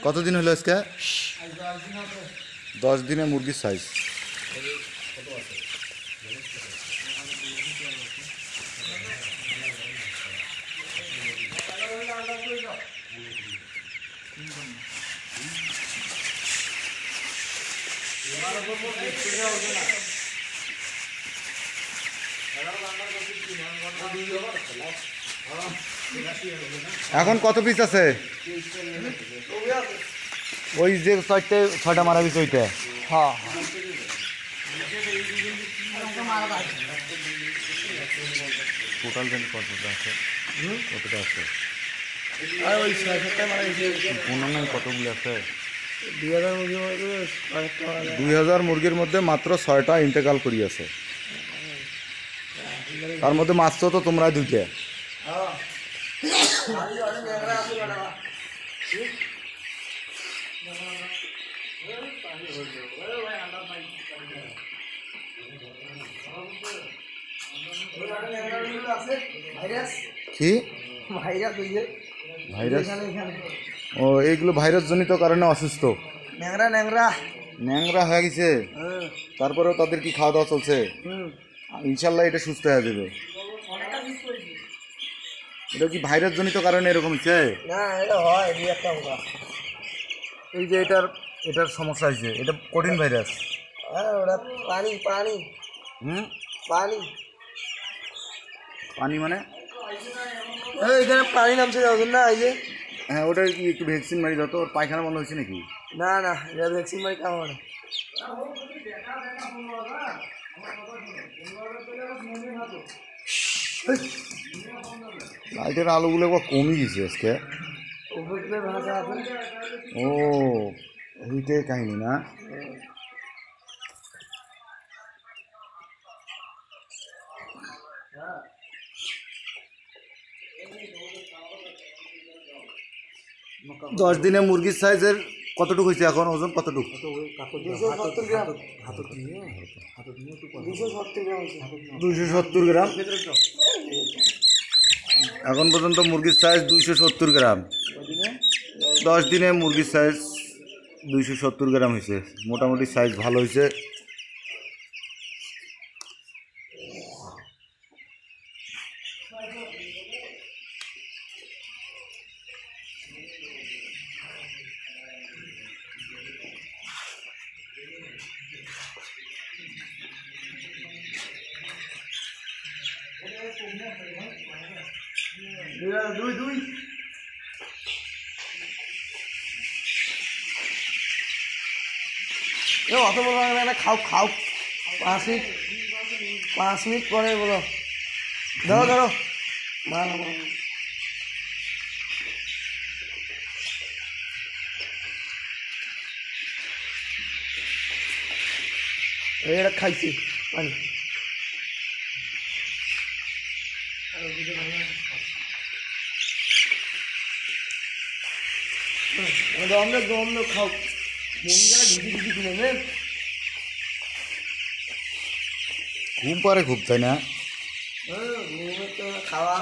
কতদিন হলো আজকে? 10 দিনে মুরগির সাইজ। এখন কত পিস আছে? ওই যে ছয়টা মারা পিস ওইটা। হ্যাঁ টোটাল কতটা আছে? কতটা আছে? ওই 6-7টা মারা গেছে। কতগুলো আছে? 2000 মুরগির মধ্যে মাত্র 6টা ইন্তেকাল করিয়াছে। তার মধ্যে মাত্র তো তোমরা 2টা। কি ভাইরাস? ও এইগুলো ভাইরাস জনিত কারণে অসুস্থ, ন্যাংরা হয়ে গেছে। তারপরেও তাদের কি খাওয়া দাওয়া চলছে? ইনশাল্লাহ এটা সুস্থ হয়ে যাবে। এটা কি ভাইরাস জনিত কারণে এরকম হচ্ছে? এই যে এটার সমস্যা হয়েছে, এটা কঠিন ভাইরাস। পানি মানে এখানে পানি নামছে না? এই যে হ্যাঁ, ওটার কি একটু ভ্যাকসিন মারি দাও তো। ওর পায়খানা বন্ধ হয়েছে নাকি? না এটা ভ্যাকসিন মারি কাম হয় না। লাইটের আলোগুলো কমই গেছে আজকে। ও ওইটাই কাহিনি না? দশ দিনে মুরগির সাইজের কতটুকু হয়েছে এখন? ওজন কতটুকু? 270 গ্রাম। এখন পর্যন্ত মুরগির সাইজ 270 গ্রাম। 10 দিনে মুরগির সাইজ 270 গ্রাম হয়েছে। মোটামুটি সাইজ ভালো হয়েছে। অত বলো না, খাও 5 মিনিট পরে বলো। ধরো এটা খাইছি পানি। দম খাও। ঘুম পারে খুব, তাই না? খাওয়া